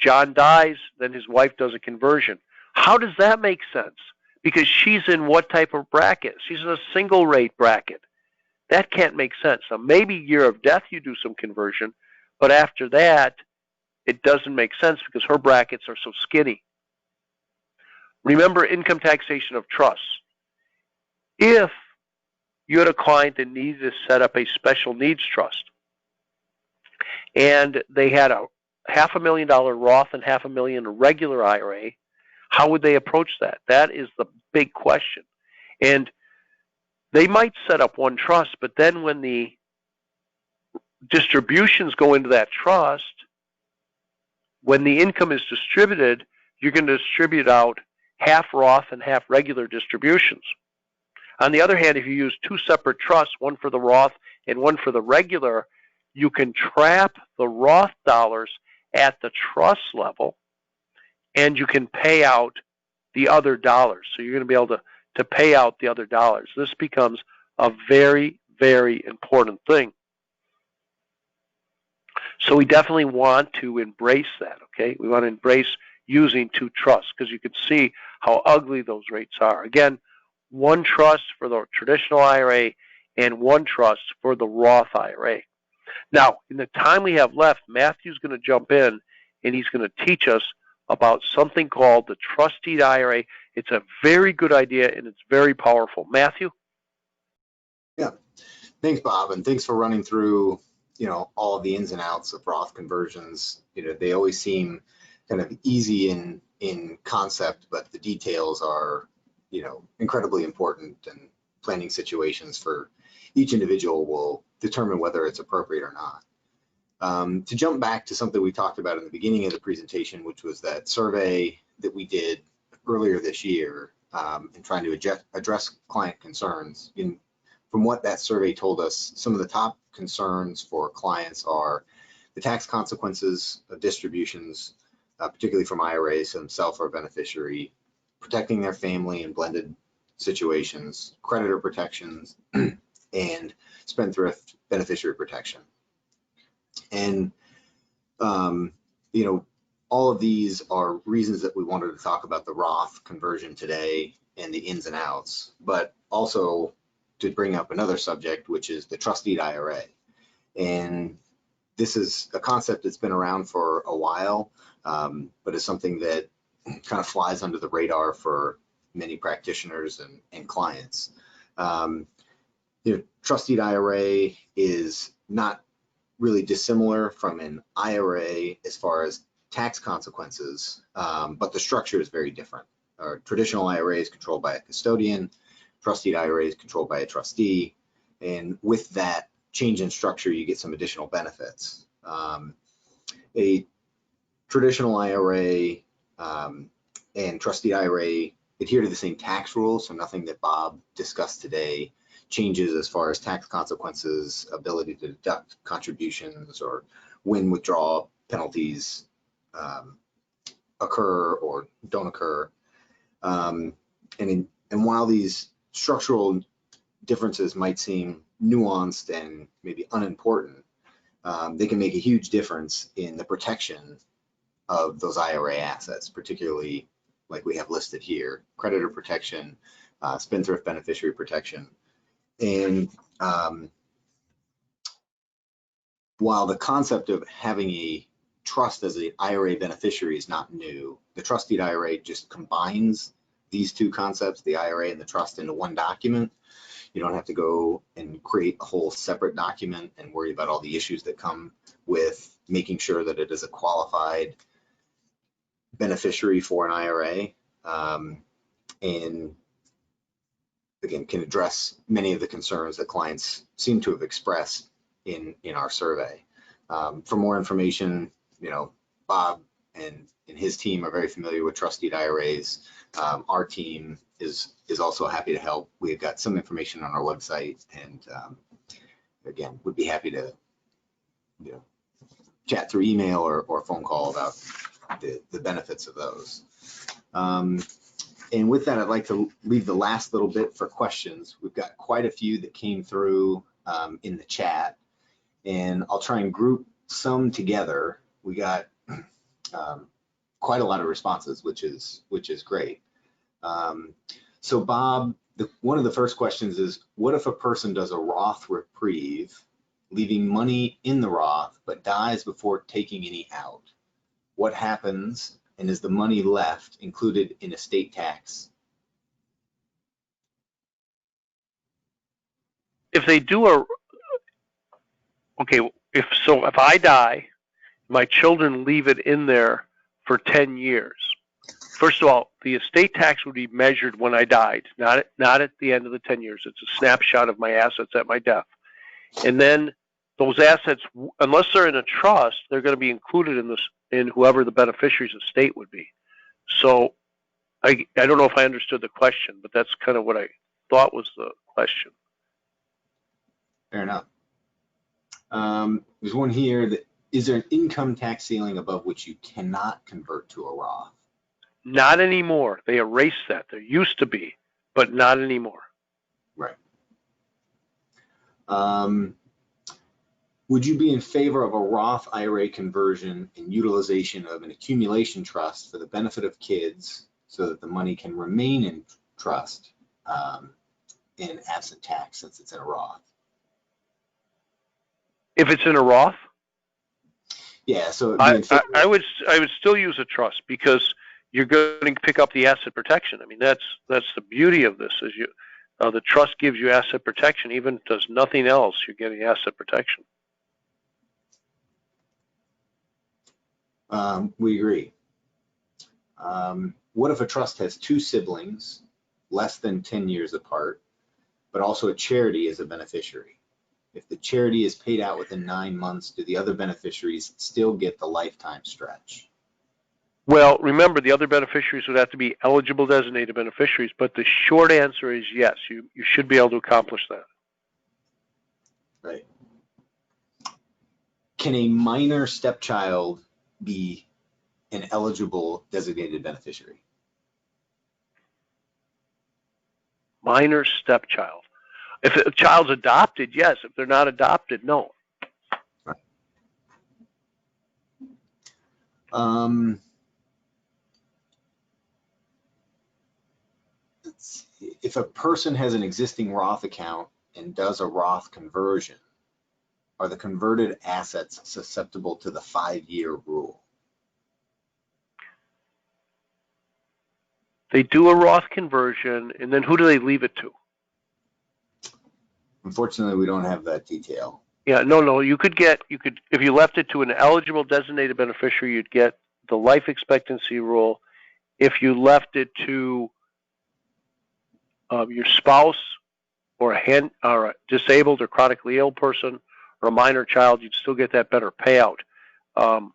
John dies, then his wife does a conversion. How does that make sense? Because she's in what type of bracket? She's in a single rate bracket. That can't make sense. Now, maybe year of death you do some conversion, but after that, it doesn't make sense because her brackets are so skinny. Remember income taxation of trusts. If you had a client that needed to set up a special needs trust, and they had a $500,000 Roth and $500,000 regular IRA, how would they approach that? That is the big question. And they might set up one trust, but then when the distributions go into that trust, when the income is distributed, you're going to distribute out half Roth and half regular distributions. On the other hand, if you use two separate trusts, one for the Roth and one for the regular, you can trap the Roth dollars at the trust level, and you can pay out the other dollars. So you're going to be able to pay out the other dollars. This becomes a very, very important thing. So we definitely want to embrace that, okay? We want to embrace using two trusts because you can see how ugly those rates are. Again, one trust for the traditional IRA and one trust for the Roth IRA. Now, in the time we have left, Matthew's going to jump in and he's going to teach us about something called the trustee IRA. It's a very good idea and it's very powerful. Matthew?
Yeah, thanks, Bob, and thanks for running through, all of the ins and outs of Roth conversions. They always seem kind of easy in concept, but the details are, incredibly important, and planning situations for each individual will determine whether it's appropriate or not. To jump back to something we talked about in the beginning of the presentation, which was that survey that we did earlier this year, and trying to address client concerns. From what that survey told us, some of the top concerns for clients are the tax consequences of distributions, particularly from IRAs themselves or beneficiary, protecting their family in blended situations, creditor protections, and spendthrift beneficiary protection. And, all of these are reasons that we wanted to talk about the Roth conversion today and the ins and outs, but also to bring up another subject, which is the trustee IRA. And this is a concept that's been around for a while, but is something that kind of flies under the radar for many practitioners and clients. Trustee IRA is not really dissimilar from an IRA as far as tax consequences, but the structure is very different. Our traditional IRA is controlled by a custodian, trustee IRA is controlled by a trustee, and with that change in structure, you get some additional benefits. A traditional IRA and trustee IRA adhere to the same tax rules, so nothing that Bob discussed today changes as far as tax consequences, ability to deduct contributions, or when withdrawal penalties occur or don't occur. And while these structural differences might seem nuanced and maybe unimportant, they can make a huge difference in the protection of those IRA assets, particularly like we have listed here: creditor protection, spendthrift beneficiary protection. And while the concept of having a trust as an IRA beneficiary is not new, the trustee IRA just combines these two concepts, the IRA and the trust, into one document. You don't have to go and create a whole separate document and worry about all the issues that come with making sure that it is a qualified beneficiary for an IRA, and again, can address many of the concerns that clients seem to have expressed in our survey. For more information, Bob and his team are very familiar with trustee IRAs. Our team is also happy to help. We've got some information on our website, and again, would be happy to chat through email or phone call about the benefits of those. And with that, I'd like to leave the last little bit for questions. We've got quite a few that came through in the chat, and I'll try and group some together. We got quite a lot of responses, which is great. So Bob, one of the first questions is, what if a person does a Roth Reprieve, leaving money in the Roth, but dies before taking any out? What happens, and is the money left included in estate tax?
If they do if I die, my children leave it in there for 10 years. First of all, the estate tax would be measured when I died, not at the end of the 10 years. It's a snapshot of my assets at my death. And then those assets, unless they're in a trust, they're going to be included in whoever the beneficiary's estate would be. So I don't know if I understood the question, but that's kind of what I thought was the question.
Fair enough. There's one here that, is there an income tax ceiling above which you cannot convert to a Roth?
Not anymore. They erased that. There used to be, but not anymore.
Right. Would you be in favor of a Roth IRA conversion and utilization of an accumulation trust for the benefit of kids so that the money can remain in trust in absent tax since it's in a Roth?
If it's in a Roth,
yeah. So
I would still use a trust because you're going to pick up the asset protection. I mean, that's the beauty of this is the trust gives you asset protection. Even if it does nothing else, you're getting asset protection.
We agree. What if a trust has two siblings less than 10 years apart, but also a charity as a beneficiary? If the charity is paid out within 9 months, do the other beneficiaries still get the lifetime stretch?
Well, remember, the other beneficiaries would have to be eligible designated beneficiaries, but the short answer is yes, you should be able to accomplish that.
Right. Can a minor stepchild be an eligible designated beneficiary?
Minor stepchild. If a child's adopted, yes. If they're not adopted, no.
Right. Let's see. If a person has an existing Roth account and does a Roth conversion, are the converted assets susceptible to the 5-year rule?
They do a Roth conversion, and then who do they leave it to?
Unfortunately, we don't have that detail.
Yeah, no. You could if you left it to an eligible designated beneficiary, you'd get the life expectancy rule. If you left it to your spouse or a disabled or chronically ill person or a minor child, you'd still get that better payout. The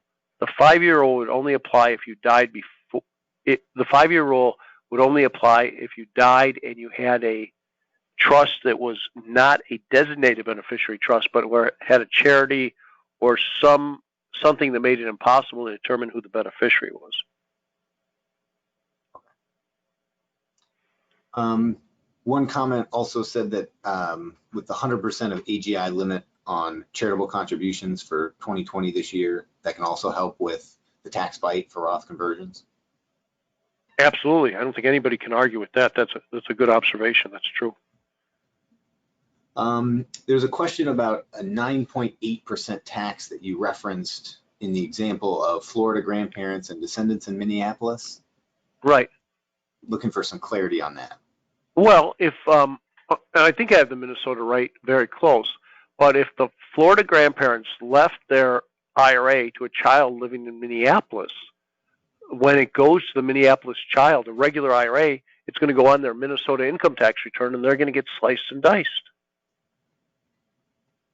5-year rule would only apply if you died before. The 5-year rule would only apply if you died and you had a trust that was not a designated beneficiary trust, but where it had a charity or something that made it impossible to determine who the beneficiary was.
One comment also said that with the 100% of AGI limit on charitable contributions for 2020 this year, that can also help with the tax bite for Roth conversions.
Absolutely. I don't think anybody can argue with that. That's a good observation. That's true.
There's a question about a 9.8% tax that you referenced in the example of Florida grandparents and descendants in Minneapolis.
Right.
Looking for some clarity on that.
Well, if I think I have the Minnesota right very close, but if the Florida grandparents left their IRA to a child living in Minneapolis, when it goes to the Minneapolis child, a regular IRA, it's going to go on their Minnesota income tax return, and they're going to get sliced and diced.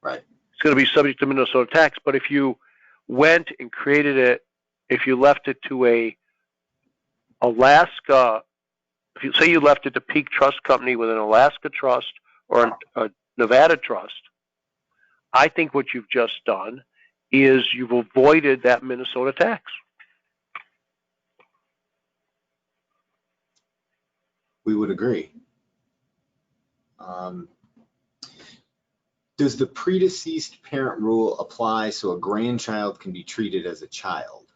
Right.
It's going to be subject to Minnesota tax. But if you went and created it, if you left it to a Alaska, if you say you left it to Peak Trust Company with an Alaska trust or a Nevada trust, I think what you've just done is you've avoided that Minnesota tax.
We would agree. Does the predeceased parent rule apply so a grandchild can be treated as a child?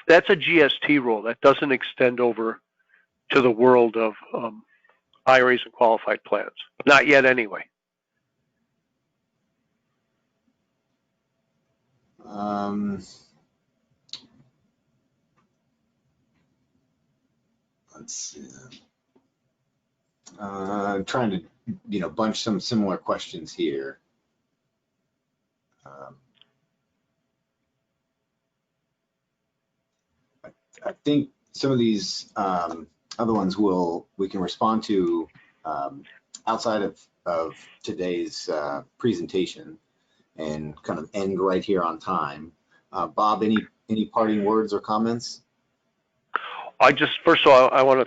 That's a GST rule. That doesn't extend over to the world of IRAs and qualified plans. Not yet, anyway.
Let's see. I'm trying to, bunch some similar questions here. I think some of these other ones we can respond to outside of today's presentation and kind of end right here on time. Bob, any parting words or comments?
First of all, I want to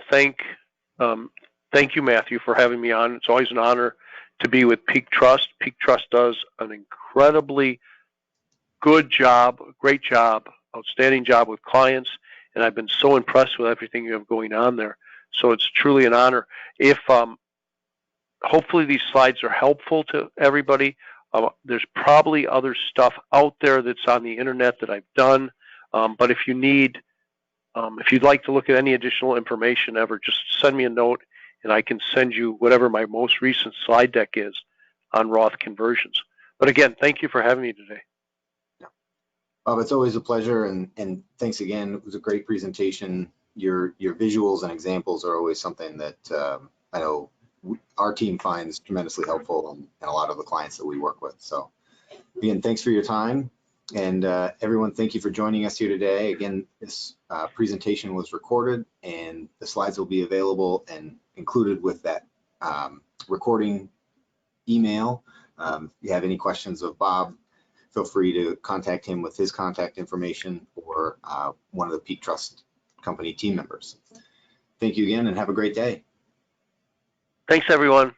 thank you, Matthew, for having me on. It's always an honor to be with Peak Trust. Peak Trust does an incredibly good job, great job, outstanding job with clients, and I've been so impressed with everything you have going on there. So it's truly an honor. If hopefully these slides are helpful to everybody. There's probably other stuff out there that's on the internet that I've done, but if you'd like to look at any additional information ever, just send me a note and I can send you whatever my most recent slide deck is on Roth conversions. But again, thank you for having me today.
Bob, it's always a pleasure, and thanks again. It was a great presentation. Your visuals and examples are always something that I know our team finds tremendously helpful, and a lot of the clients that we work with. So again, thanks for your time, and everyone, thank you for joining us here today. Again, this presentation was recorded, and the slides will be available and included with that recording email. If you have any questions of Bob, feel free to contact him with his contact information or one of the Peak Trust Company team members. Thank you again, and have a great day.
Thanks, everyone.